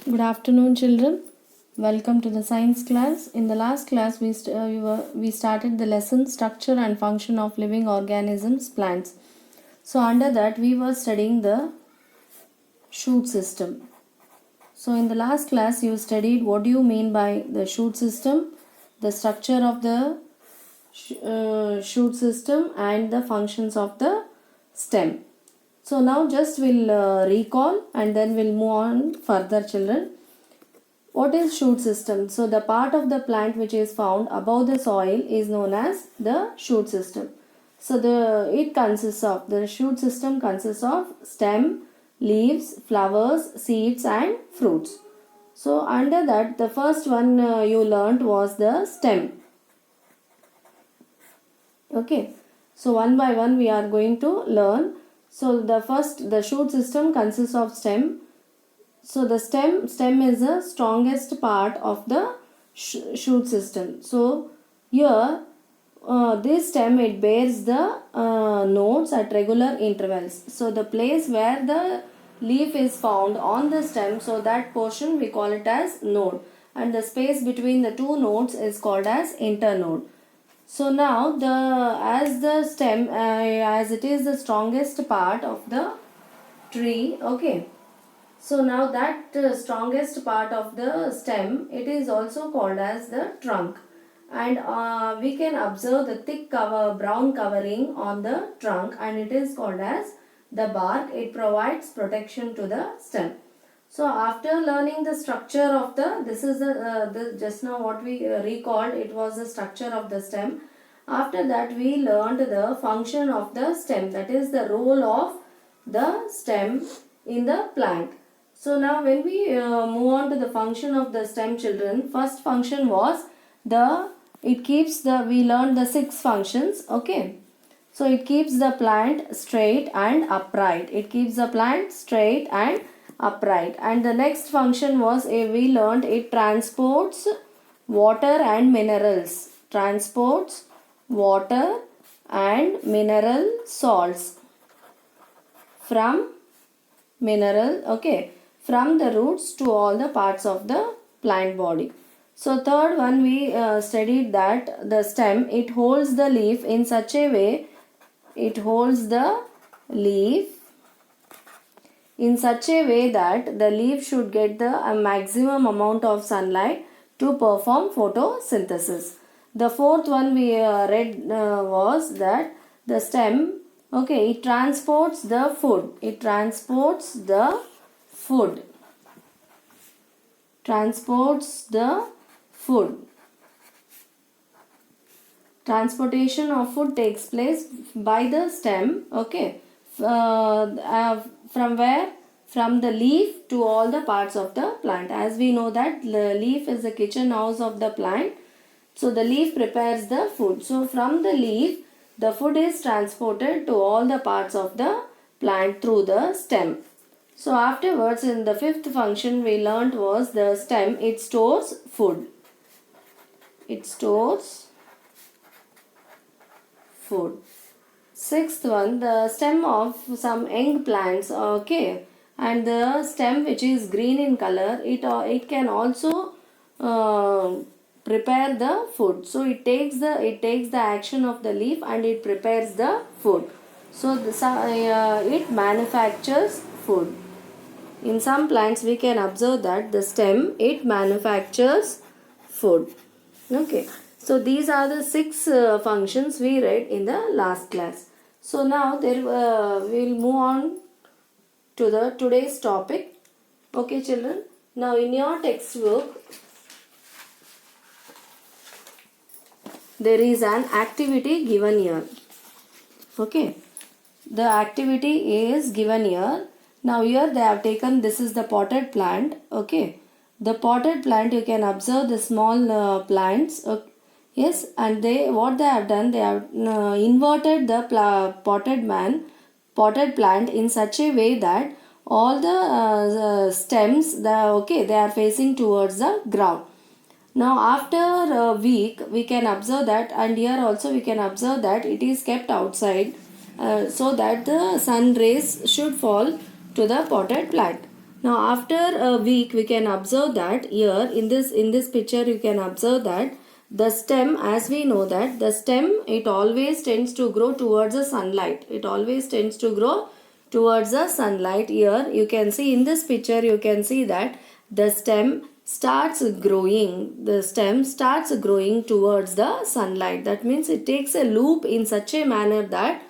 Good afternoon, children. Welcome to the science class. In the last class, we started the lesson structure and function of living organisms, plants. So under that, we were studying the shoot system. So in the last class, you studied what do you mean by the shoot system, the structure of the shoot system, and the functions of the stem. So now just we'll recall and then we'll move on further, children. What is shoot system? So the part of the plant which is found above the soil is known as the shoot system. So the shoot system consists of stem, leaves, flowers, seeds and fruits. So under that, the first one you learnt was the stem. Okay. So one by one we are going to learn. So the shoot system consists of stem. So the stem is the strongest part of the shoot system. So here this stem, it bears the nodes at regular intervals. So the place where the leaf is found on the stem, so that portion we call it as node, and the space between the two nodes is called as internode. So now as the stem as it is the strongest part of the tree, okay. So now that strongest part of the stem, it is also called as the trunk, and we can observe the thick brown covering on the trunk, and it is called as the bark. It provides protection to the stem. So after learning the structure of this is the just now what we recalled, it was the structure of the stem. After that we learned the function of the stem, that is the role of the stem in the plant. So now when we move on to the function of the stem, children, first function was we learned the 6 functions, okay. So it keeps the plant straight and upright. It keeps the plant straight and upright. And the next function was we learned it transports water and minerals. Transports water and mineral salts from from the roots to all the parts of the plant body. So third one we studied that the stem, it holds the leaf in such a way, it holds the leaf in such a way that the leaf should get the maximum amount of sunlight to perform photosynthesis. The fourth one we read was that the stem, okay, it transports the food. It transports the food. Transports the food. Transportation of food takes place by the stem, okay. From where? From the leaf to all the parts of the plant. As we know that the leaf is the kitchen house of the plant. So the leaf prepares the food. So from the leaf, the food is transported to all the parts of the plant through the stem. So afterwards, in the fifth function we learnt was the stem, it stores food. It stores food. Sixth one, the stem of some young plants, okay, and the stem which is green in color, it can also prepare the food. So it takes the action of the leaf and it prepares the food. So it manufactures food. In some plants we can observe that the stem, it manufactures food. Okay. So these are the 6 functions we read in the last class. So now we will move on to the today's topic. Okay, children. Now in your textbook there is an activity given here. Okay. The activity is given here. Now here they have taken, this is the potted plant, okay. The potted plant, you can observe the small plants, okay. Yes, and what they have done, they have inverted the potted plant in such a way that all the stems, they are facing towards the ground. Now after a week we can observe that, and here also we can observe that it is kept outside so that the sun rays should fall to the potted plant. Now after a week we can observe that here in this picture you can observe that the stem, as we know that the stem, it always tends to grow towards the sunlight. It always tends to grow towards the sunlight. Here you can see in this picture, you can see that the stem starts growing. The stem starts growing towards the sunlight. That means it takes a loop in such a manner that,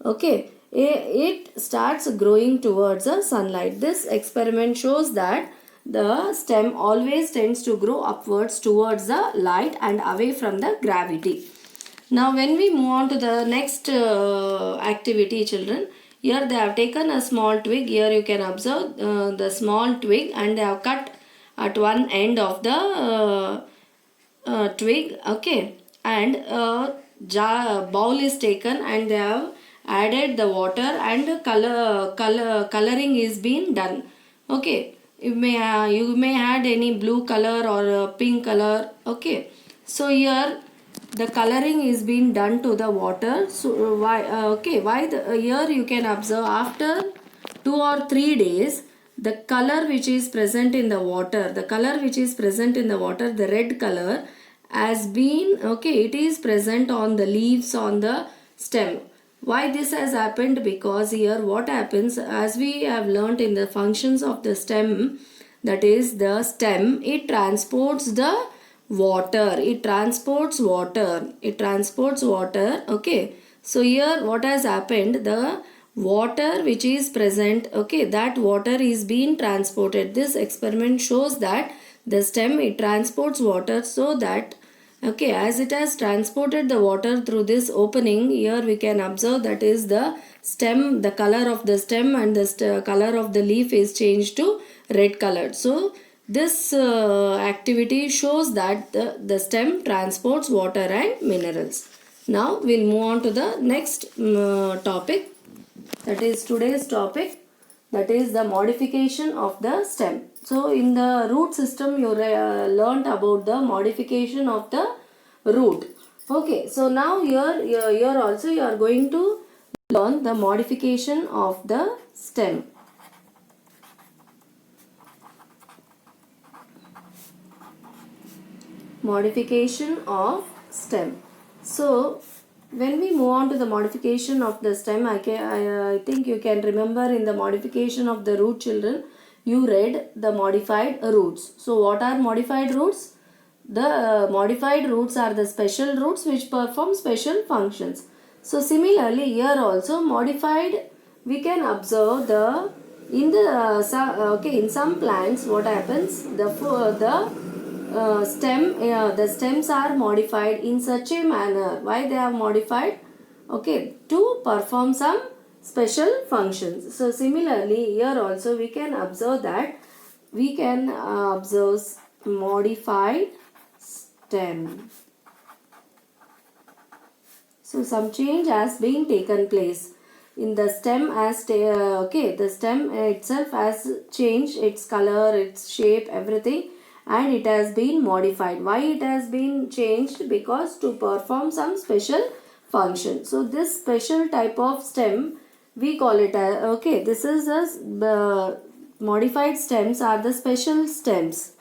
okay, it starts growing towards the sunlight. This experiment shows that the stem always tends to grow upwards towards the light and away from the gravity. Now when we move on to the next activity, children, here they have taken a small twig. Here you can observe the small twig, and they have cut at one end of the twig, okay, and a bowl is taken, and they have added the water, and coloring is being done. Okay, you may add any blue color or pink color. Okay, so here the coloring is being done to the water. So here you can observe after 2 or 3 days, the color which is present in the water, the red color has been, okay, it is present on the leaves on the stem. Why this has happened? Because here what happens, as we have learnt in the functions of the stem, that is the stem, it transports the water. Okay, so here what has happened, the water which is present, okay, that water is being transported. This experiment shows that the stem, it transports water, so that, okay, as it has transported the water through this opening, here we can observe that is the stem, the color of the stem and the color of the leaf is changed to red color. So this activity shows that the stem transports water and minerals. Now we'll move on to the next topic, that is today's topic, that is the modification of the stem. So in the root system you learnt about the modification of the root. Okay, so now here also you are going to learn the modification of the stem. Modification of stem. So when we move on to the modification of the stem, I think you can remember in the modification of the root, children, you read the modified roots. So what are modified roots? The modified roots are the special roots which perform special functions. So similarly here also modified, we can observe the in the in some plants what happens, the stems are modified in such a manner. Why they are modified? Okay, to perform some special functions. So similarly here also we can observe that we can observe modified stem. So some change has been taken place in the stem, as the stem itself has changed its color, its shape, everything, and it has been modified. Why it has been changed? Because to perform some special function. So this special type of stem, we call it this is the modified stems are the special stems.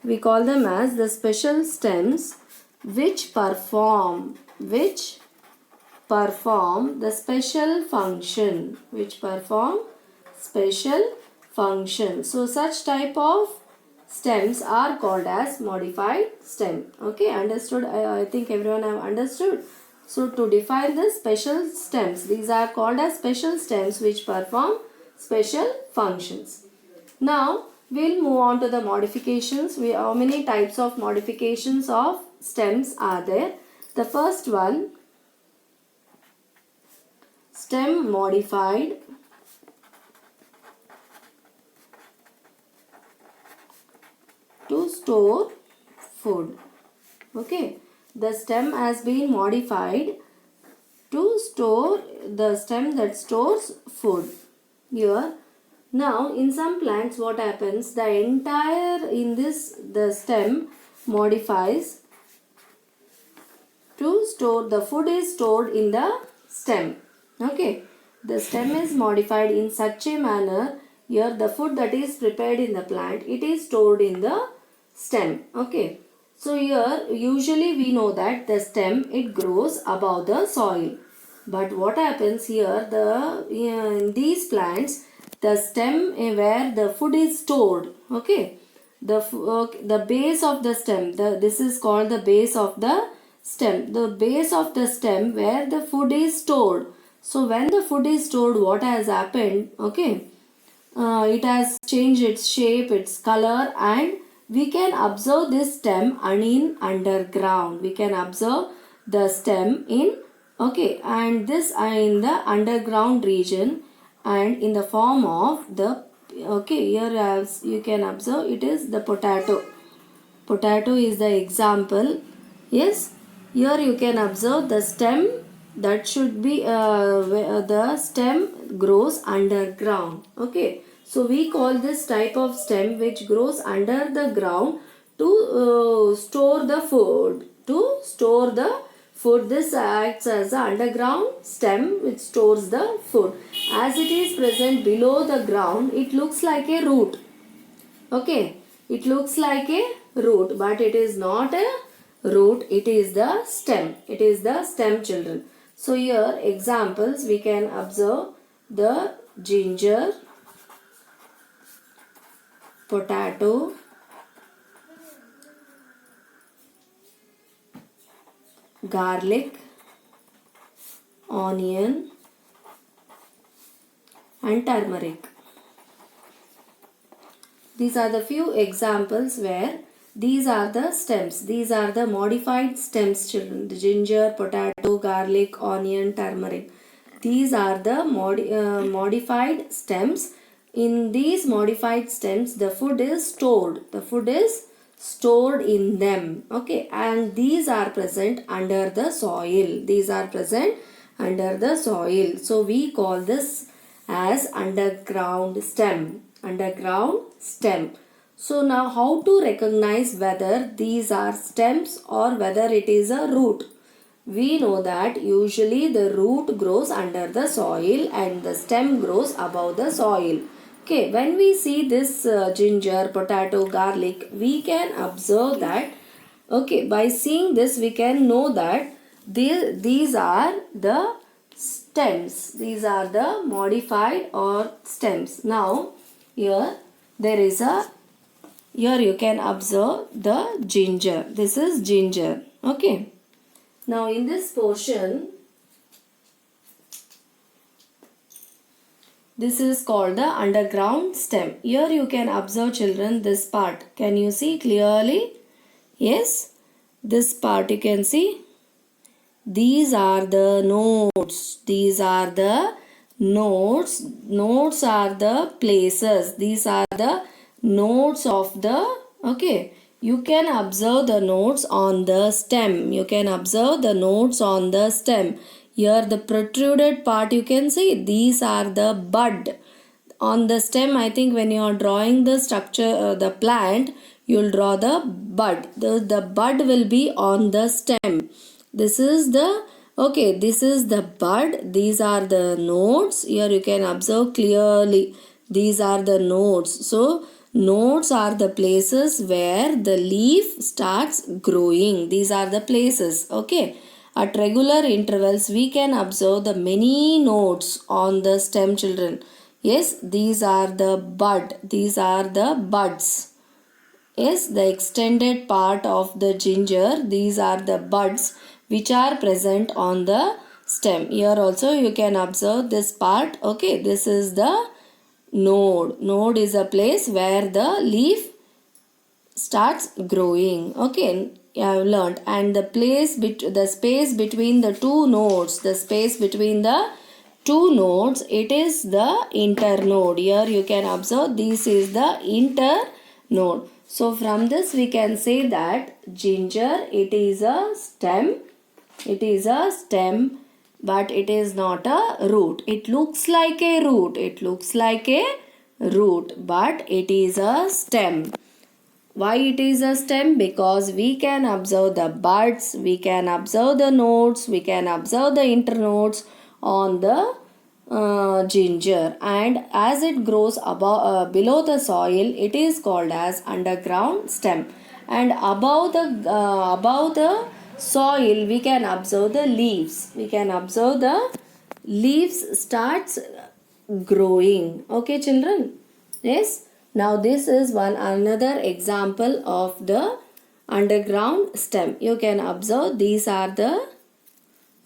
We call them as the special stems which perform the special function, So such type of stems are called as modified stem. Okay, understood? I think everyone have understood. So to define the special stems, these are called as special stems which perform special functions. Now we'll move on to the modifications. How many types of modifications of stems are there? The first one, stem modified to store food. Okay, the stem has been modified to store, the stem that stores food. Here, now in some plants what happens, the entire the stem modifies to store, the food is stored in the stem. Okay, the stem is modified in such a manner, Here the food that is prepared in the plant, it is stored in the stem. Okay. So here usually we know that the stem, it grows above the soil. But what happens here, in these plants, the stem where the food is stored, okay, the base of the stem, this is called the base of the stem, the base of the stem where the food is stored. So when the food is stored, what has happened, okay, it has changed its shape, its color, and we can observe this stem in underground. We can observe the stem in, okay, and this in the underground region, and in the form of the, okay, here as you can observe, it is the potato. Potato is the example. Yes, here you can observe the stem that should be the stem grows underground. Okay, so we call this type of stem which grows under the ground to store the food. To store the food, this acts as an underground stem which stores the food. As it is present below the ground, it looks like a root. Okay, it looks like a root, but it is not a root, it is the stem. It is the stem, children. So here examples we can observe the ginger, potato, garlic, onion and turmeric. These are the few examples where these are the stems. These are the modified stems, children. The ginger, potato, garlic, onion, turmeric. These are the modified stems. In these modified stems, the food is stored. The food is stored in them. Okay, and these are present under the soil. These are present under the soil. So we call this as underground stem. Underground stem. So now how to recognize whether these are stems or whether it is a root? We know that usually the root grows under the soil and the stem grows above the soil. Okay, when we see this ginger, potato, garlic, we can observe that, okay, by seeing this we can know that these are the stems. These are the modified or stems. Now here there is a, here you can observe the ginger. This is ginger. Okay. Now in this portion, this is called the underground stem. Here you can observe, children, this part. Can you see clearly? Yes. This part you can see. These are the nodes. These are the nodes. Nodes are the places. These are the nodes of the, okay, you can observe the nodes on the stem. You can observe the nodes on the stem. Here the protruded part you can see, these are the bud. On the stem, I think when you are drawing the structure, the plant, you will draw the bud. The bud will be on the stem. This is the, okay, this is the bud. These are the nodes. Here you can observe clearly. These are the nodes. So nodes are the places where the leaf starts growing. These are the places. Okay. At regular intervals, we can observe the many nodes on the stem, children. Yes, these are the bud. These are the buds. Yes, the extended part of the ginger. These are the buds which are present on the stem. Here also you can observe this part. Okay, this is the node. Node is a place where the leaf starts growing. Okay, you have learnt. And the space between the two nodes, the space between the two nodes, it is the internode. Here you can observe this is the internode. So from this we can say that ginger, it is a stem. It is a stem, but it is not a root. It looks like a root. It looks like a root, but it is a stem. Why it is a stem? Because we can observe the buds, we can observe the nodes, we can observe the internodes on the ginger, and as it grows above below the soil, it is called as underground stem. And above the soil, we can observe the leaves. We can observe the leaves starts growing. Okay, children. Yes. Now this is one another example of the underground stem. You can observe these are the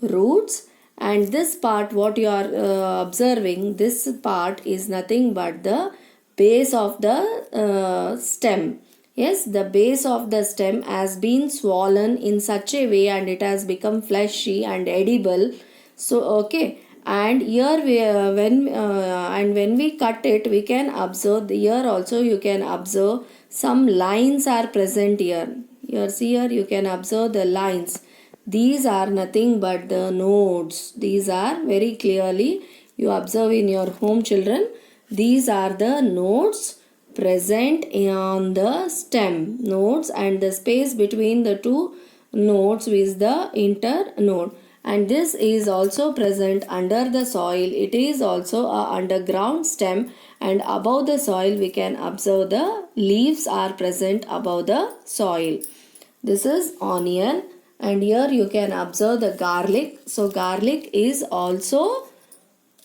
roots, and this part what you are observing, this part is nothing but the base of the stem. Yes, the base of the stem has been swollen in such a way and it has become fleshy and edible. So okay, and here we when we cut it, we can observe here also you can observe some lines are present here. Here, see, here you can observe the lines. These are nothing but the nodes. These are very clearly you observe in your home, children. These are the nodes present on the stem. Nodes, and the space between the two nodes is the internode. And this is also present under the soil. It is also a underground stem, and above the soil we can observe the leaves are present above the soil. This is onion, and here you can observe the garlic. So garlic is also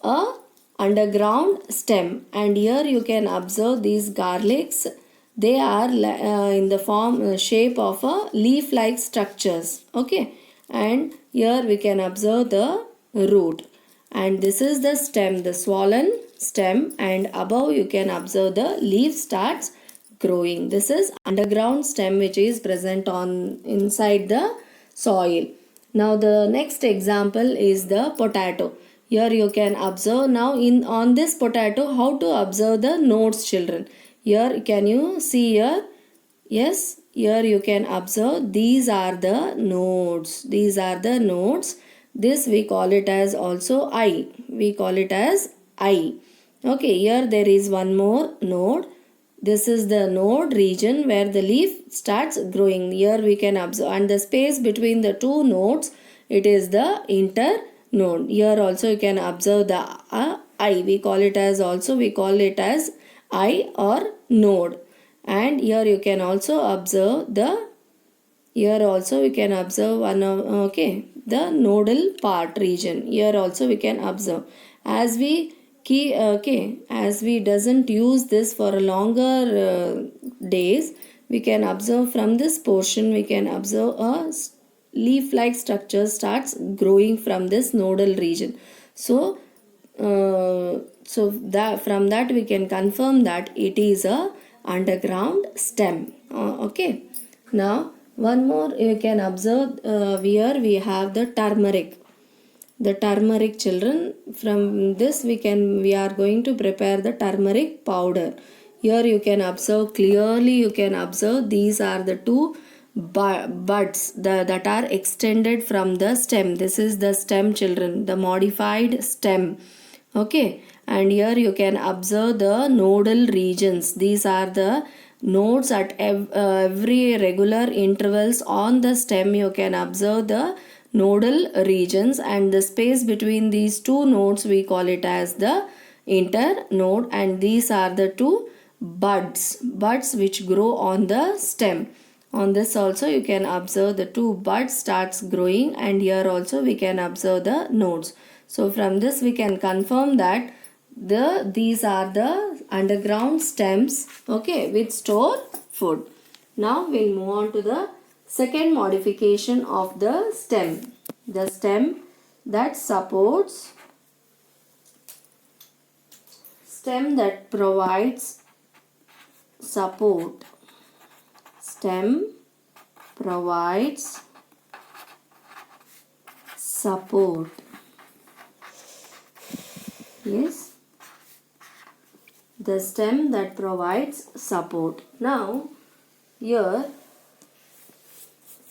a underground stem, and here you can observe these garlics. They are in the form shape of a leaf like structures. Okay, and here we can observe the root, and this is the stem, the swollen stem, and above you can observe the leaf starts growing. This is underground stem which is present on inside the soil. Now the next example is the potato. Here you can observe now in on this potato how to observe the nodes, children. Here can you see here? Yes, here you can observe these are the nodes. These are the nodes. This we call it as also eye. We call it as eye. Okay, here there is one more node. This is the node region where the leaf starts growing. Here we can observe, and the space between the two nodes, it is the internode. Here also you can observe the eye. We call it as eye or node. And here you can also observe the, here also we can observe one of the nodal part region. Here also we can observe, as we as we doesn't use this for a longer days, we can observe from this portion, we can observe a leaf like structure starts growing from this nodal region. So that from that we can confirm that it is a underground stem. Okay, now one more you can observe, here we have the turmeric. The turmeric, children, from this we are going to prepare the turmeric powder. Here you can observe clearly, you can observe these are the two buds that are extended from the stem. This is the stem, children, the modified stem. Okay, and here you can observe the nodal regions. These are the nodes at every regular intervals on the stem. You can observe the nodal regions, and the space between these two nodes we call it as the internode, and these are the two buds which grow on the stem. On this also you can observe the two buds starts growing, and here also we can observe the nodes. So from this we can confirm that these are the underground stems, okay, which store food. Now we'll move on to the second modification of the stem. The stem that supports, stem that provides support. Stem provides support. Yes, the stem that provides support. Now here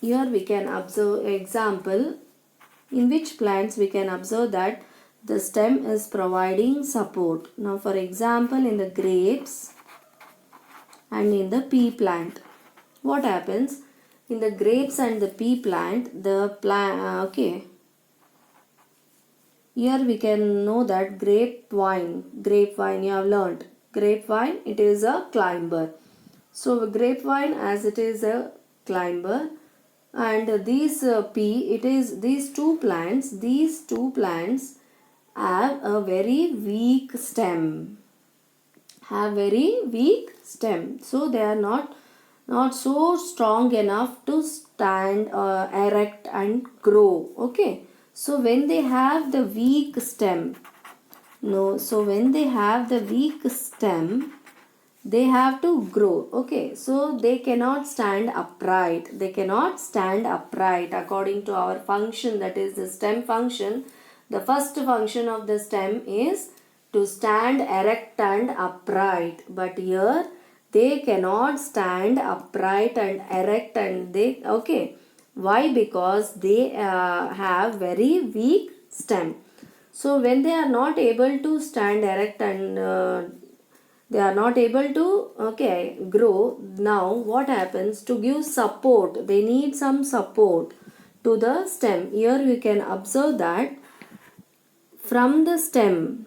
we can observe example in which plants we can observe that the stem is providing support. Now for example in the grapes and in the pea plant, what happens in the grapes and the pea plant, the plant Here we can know that grapevine you have learnt. Grapevine, it is a climber. So grapevine, as it is a climber, and these pea, it is these two plants. These two plants have a very weak stem. Have very weak stem. So they are not so strong enough to stand erect and grow. Okay. So when they have the weak stem, no, so when they have the weak stem, they have to grow. Okay, so they cannot stand upright. They cannot stand upright according to our function, that is the stem function. The first function of the stem is to stand erect and upright, but here they cannot stand upright and erect, and they, okay, why? Because they have very weak stem. So when they are not able to stand erect and they are not able to, okay, grow, now what happens? To give support, they need some support to the stem. Here we can observe that from the stem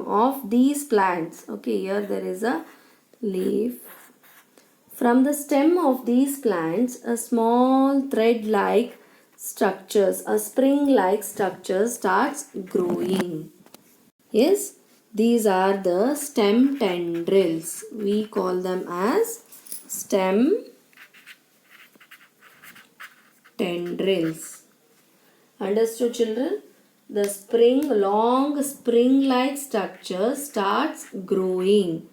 of these plants, okay, here there is a leaf. From the stem of these plants, a small thread-like structures, a spring-like structure starts growing. Yes, these are the stem tendrils. We call them as stem tendrils. Understood, children? The long spring-like structure starts growing.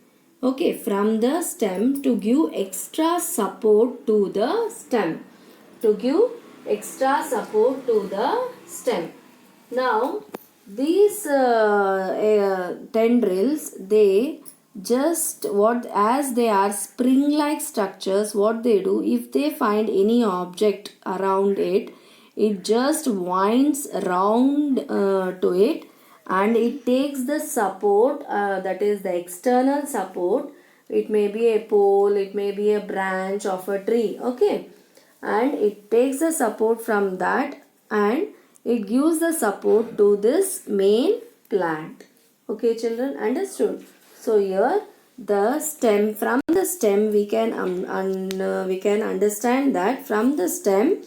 Okay, from the stem to give extra support to the stem. To give extra support to the stem. Now, these tendrils, they just as they are spring-like structures, what they do, if they find any object around it, it just winds around to it, and it takes the support, that is the external support. It may be a pole, it may be a branch of a tree, okay, and it takes the support from that, and it gives the support to this main plant. Okay, children, understood? So here the stem, from the stem we can understand that from the stem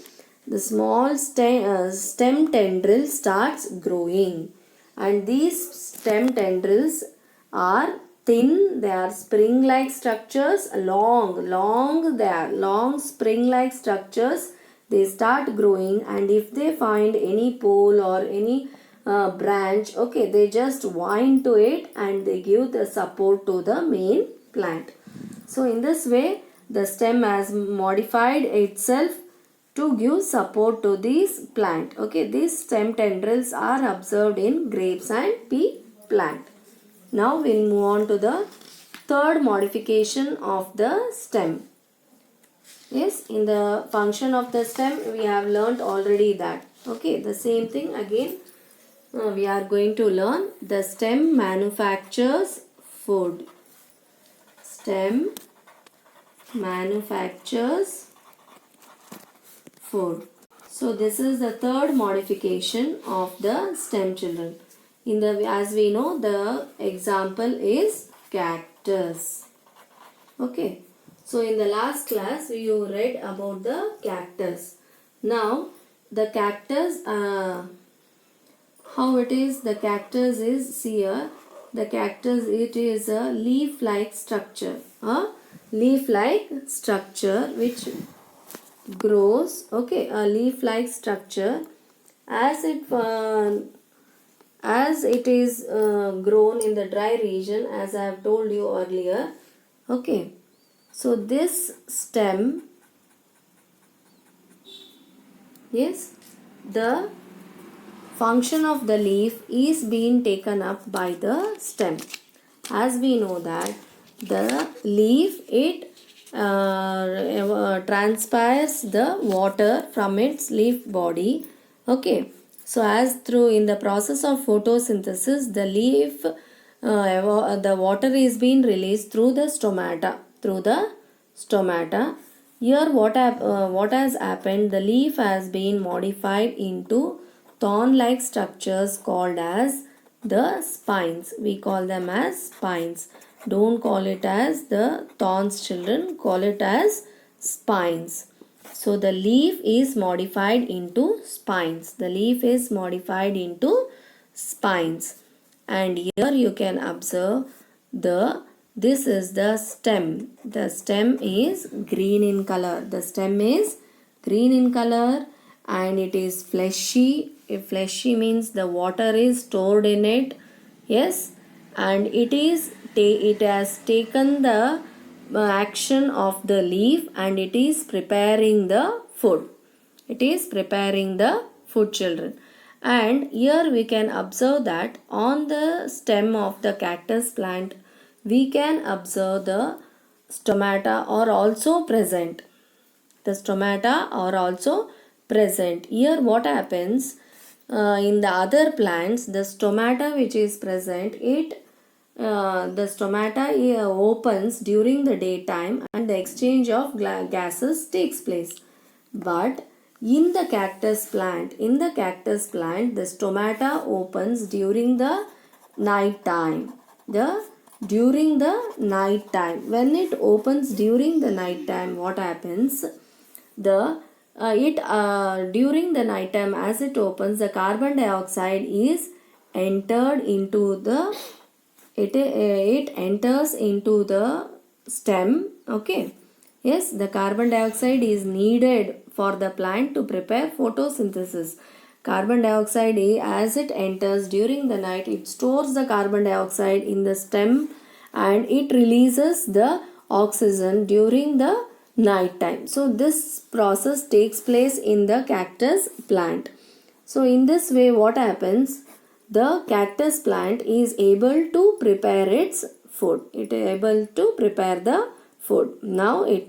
the small stem tendril starts growing, and these stem tendrils are thin, they are spring-like structures, they are long spring-like structures. They start growing, and if they find any pole or any branch, okay, they just wind to it and they give the support to the main plant. So in this way the stem has modified itself to give support to this plant. Okay, these stem tendrils are observed in grapes and pea plant. Now we'll move on to the third modification of the stem. Yes, in the function of the stem we have learnt already that. Okay, the same thing again we are going to learn. The stem manufactures food. Stem manufactures food. So this is the third modification of the stem, children. In the, as we know, the example is cactus. Okay. So in the last class you read about the cactus. Now the cactus, how it is, the cactus is, see here, the cactus, it is a leaf-like structure. A leaf-like structure which grows, okay, a leaf-like structure as it is grown in the dry region, as I have told you earlier. Okay, so this stem, yes, the function of the leaf is being taken up by the stem. As we know that the leaf, it transpires the water from its leaf body. Okay, so as through in the process of photosynthesis, the leaf, the water is being released through the stomata. Here what has happened, the leaf has been modified into thorn-like structures called as the spines. We call them as spines. Don't call it as the thorns, children. Call it as spines. So the leaf is modified into spines. The leaf is modified into spines. And here you can observe this is the stem. The stem is green in color. The stem is green in color and it is fleshy. If fleshy means the water is stored in it. Yes, and it has taken the action of the leaf and it is preparing the food. It is preparing the food, children. And here we can observe that on the stem of the cactus plant we can observe the stomata are also present. The stomata are also present. Here what happens in the other plants, the stomata which is present, the stomata opens during the daytime and the exchange of gases takes place. But in the cactus plant, the stomata opens during the night time. During the night time, when it opens during the night time, what happens? During the night time, as it opens, the carbon dioxide is entered into the it enters into the stem. Okay. Yes, the carbon dioxide is needed for the plant to prepare photosynthesis. Carbon dioxide, as it enters during the night, it stores the carbon dioxide in the stem and it releases the oxygen during the night time. So this process takes place in the cactus plant. So in this way what happens? The cactus plant is able to prepare its food. It is able to prepare the food. Now it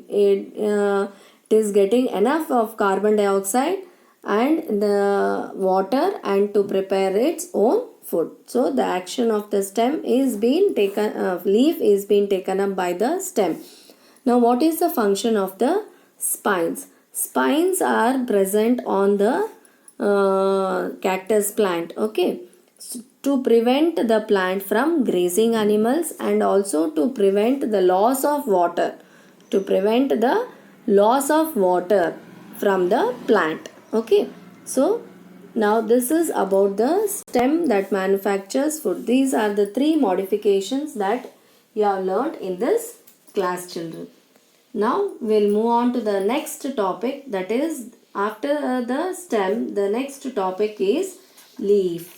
is getting enough of carbon dioxide and the water and to prepare its own food. So the action of the stem is being taken, leaf is being taken up by the stem. Now what is the function of the spines? Spines are present on the cactus plant. Okay. To prevent the plant from grazing animals and also to prevent the loss of water. To prevent the loss of water from the plant. Okay. So now this is about the stem that manufactures food. These are the three modifications that you have learnt in this class, children. Now we'll move on to the next topic, that is after the stem, the next topic is leaf.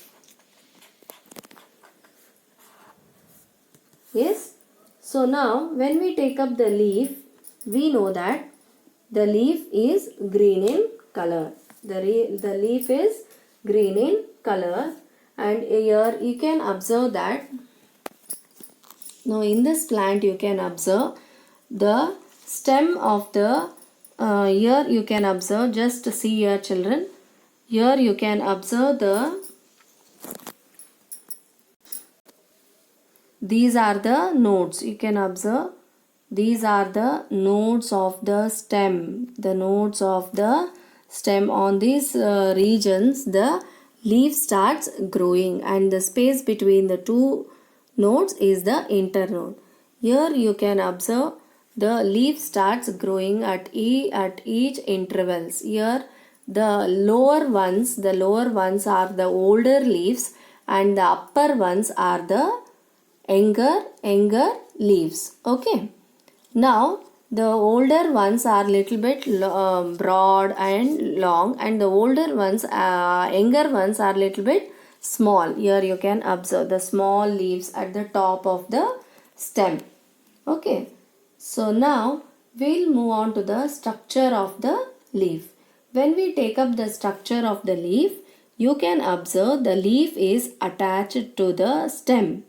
Yes. So now when we take up the leaf, we know that the leaf is green in color. The leaf is green in color and here you can observe that. Now in this plant you can observe the stem of the here you can observe, just see here, children. Here you can observe these are the nodes. You can observe these are the nodes of the stem. The nodes of the stem. On these regions the leaf starts growing and the space between the two nodes is the internode. Here you can observe the leaf starts growing at each intervals. Here the lower ones are the older leaves and the upper ones are the younger leaves. Okay. Now the older ones are little bit broad and long and the younger ones are little bit small. Here you can observe the small leaves at the top of the stem. Okay. So now we'll move on to the structure of the leaf. When we take up the structure of the leaf, you can observe the leaf is attached to the stem.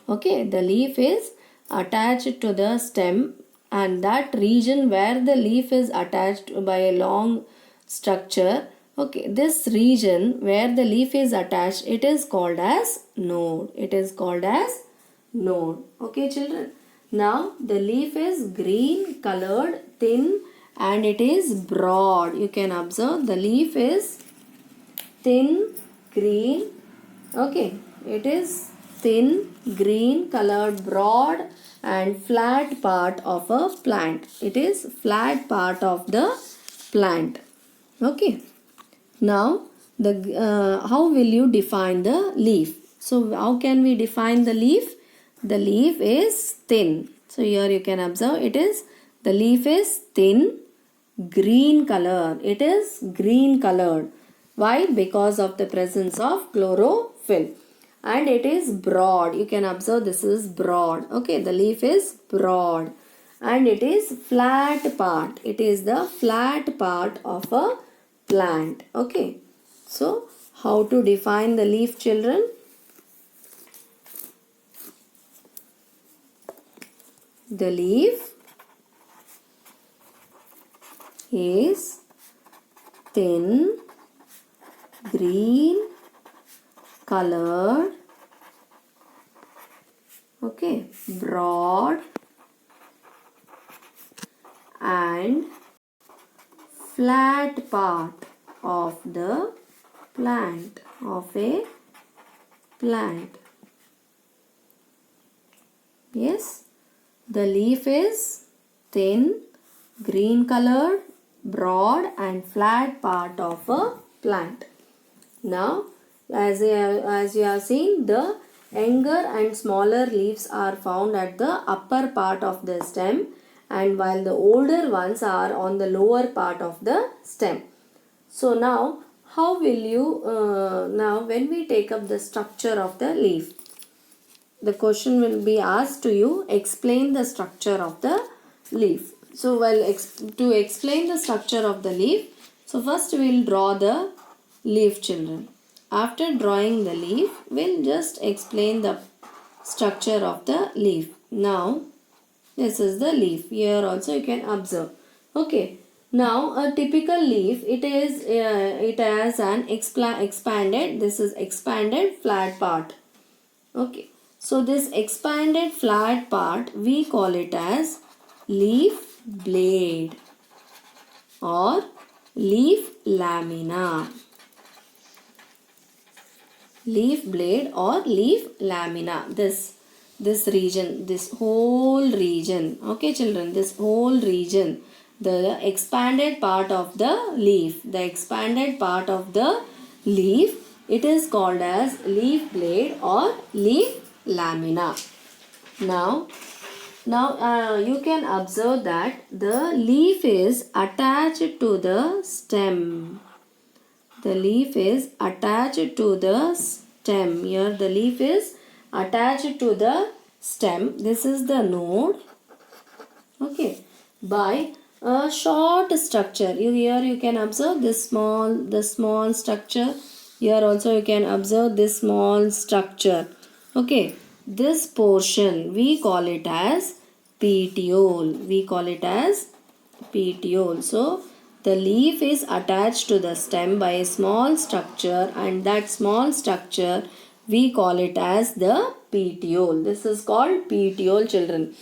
Okay, the leaf is attached to the stem and that region where the leaf is attached by a long structure. Okay, this region where the leaf is attached, it is called as node. It is called as node. Okay, children. Now the leaf is green colored, thin and it is broad. You can observe the leaf is thin green. Okay, it is thin, green colored, broad and flat part of a plant. It is flat part of the plant. Okay. Now, how will you define the leaf? So, how can we define the leaf? The leaf is thin. So, here you can observe the leaf is thin, green color. It is green colored. Why? Because of the presence of chlorophyll. And it is broad. You can observe this is broad. Okay, the leaf is broad. And it is flat part. It is the flat part of a plant. Okay. So, how to define the leaf, children? The leaf is thin, green colored, okay, broad and flat part of the plant, of a plant. Yes, the leaf is thin, green colored, broad and flat part of a plant. Now, as you have seen, the younger and smaller leaves are found at the upper part of the stem, and while the older ones are on the lower part of the stem. So now, how will you, now when we take up the structure of the leaf, the question will be asked to you, explain the structure of the leaf. So, to explain the structure of the leaf, so first we will draw the leaf, children. After drawing the leaf, we'll just explain the structure of the leaf. Now, this is the leaf. Here also you can observe. Okay. Now, a typical leaf, it has an expanded, this is expanded flat part. Okay. So, this expanded flat part, we call it as leaf blade or leaf lamina. Leaf blade or leaf lamina. This region, this whole region. Okay, children, this whole region. The expanded part of the leaf. The expanded part of the leaf. It is called as leaf blade or leaf lamina. Now you can observe that the leaf is attached to the stem. The leaf is attached to the stem. Here the leaf is attached to the stem. This is the node. Okay. By a short structure. Here you can observe the small structure. Here also you can observe this small structure. Okay. This portion we call it as petiole. We call it as petiole. So, the leaf is attached to the stem by a small structure, and that small structure we call it as the petiole. This is called petiole, children.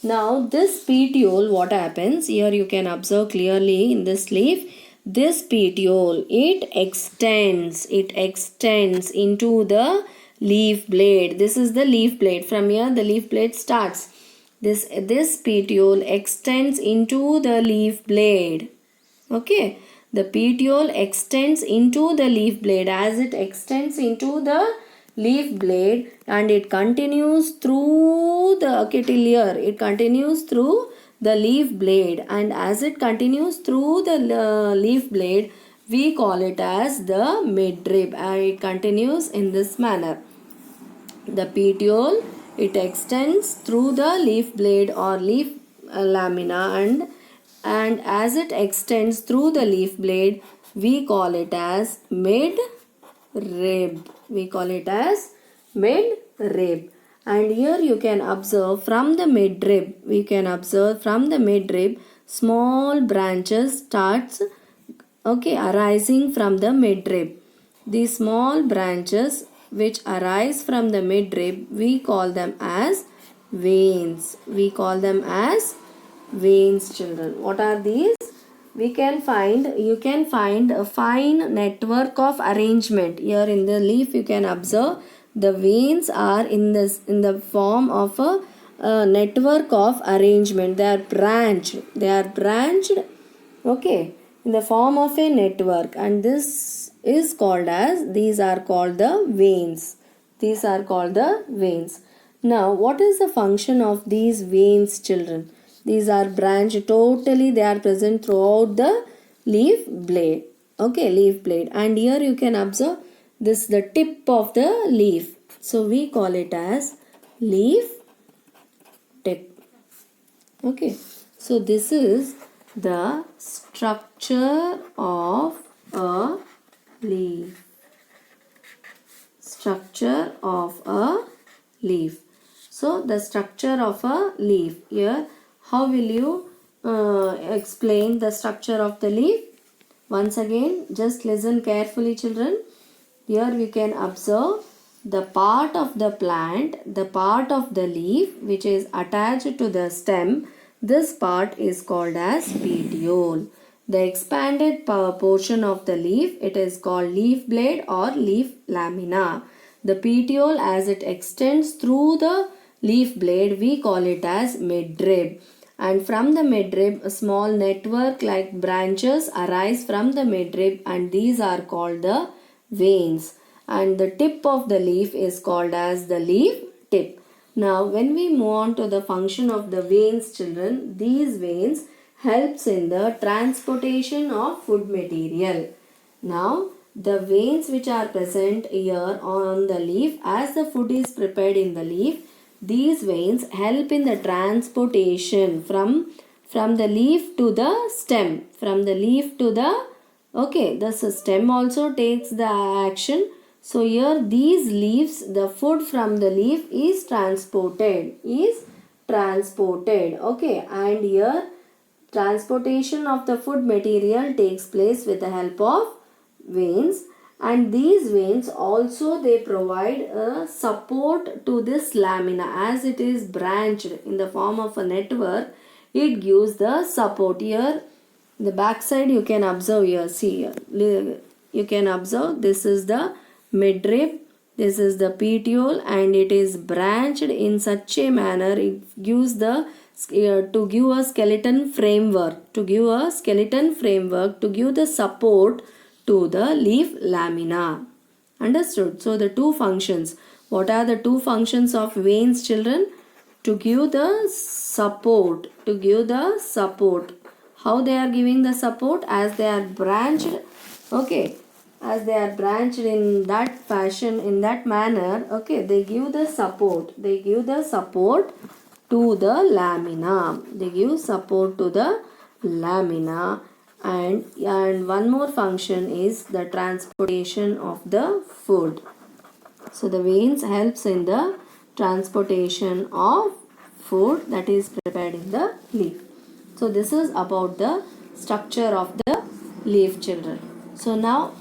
Now, this petiole, what happens? Here you can observe clearly in this leaf. This petiole, it extends into the leaf blade. This is the leaf blade. From here the leaf blade starts. This petiole extends into the leaf blade. Okay. The petiole extends into the leaf blade. As it extends into the leaf blade and it continues through the, okay, till here it continues through the leaf blade, and as it continues through the leaf blade, we call it as the midrib, and it continues in this manner. The petiole, it extends through the leaf blade or leaf lamina, and as it extends through the leaf blade, we call it as midrib. We call it as midrib. And here you can observe from the midrib, small branches starts, okay, arising from the midrib. These small branches which arise from the midrib, we call them as veins. We call them as veins, children. What are these? you can find a fine network of arrangement. Here in the leaf you can observe the veins are in the form of a network of arrangement. They are branched, okay, in the form of a network, and these are called the veins. These are called the veins. Now, what is the function of these veins, children? These are branched totally, they are present throughout the leaf blade. Okay, leaf blade. And here you can observe this the tip of the leaf. So we call it as leaf tip. Okay, so this is the structure of a leaf. Structure of a leaf. So the structure of a leaf. Here, how will you explain the structure of the leaf? Once again, just listen carefully, children. Here we can observe the part of the plant, the part of the leaf which is attached to the stem. This part is called as petiole. The expanded portion of the leaf, it is called leaf blade or leaf lamina. The petiole, as it extends through the leaf blade, we call it as midrib. And from the midrib, a small network like branches arise from the midrib, and these are called the veins. And the tip of the leaf is called as the leaf tip. Now, when we move on to the function of the veins, children, these veins helps in the transportation of food material. Now, the veins which are present here on the leaf, as the food is prepared in the leaf, these veins help in the transportation from the leaf to the stem. From the leaf to the, okay, the stem also takes the action. So here these leaves, the food from the leaf is transported. Okay, and here transportation of the food material takes place with the help of veins, and these veins also they provide a support to this lamina. As it is branched in the form of a network, it gives the support. Here the back side you can observe here, see here, you can observe this is the midrib, this is the petiole, and it is branched in such a manner it gives the to give a skeleton framework, to give the support to the leaf lamina. Understood? So the two functions. What are the two functions of veins, children? To give the support. How they are giving the support? As they are branched. Okay. As they are branched in that fashion, in that manner, okay, they give the support. To the lamina. They give support to the lamina, and one more function is the transportation of the food. So the veins helps in the transportation of food that is prepared in the leaf. So this is about the structure of the leaf, children. So now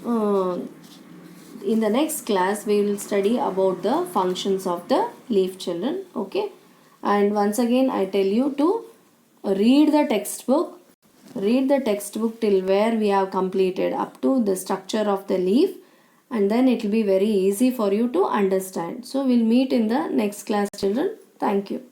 in the next class we will study about the functions of the leaf, children. Okay. And once again I tell you to read the textbook. Read the textbook till where we have completed up to the structure of the leaf, and then it will be very easy for you to understand. So we'll meet in the next class, children. Thank you.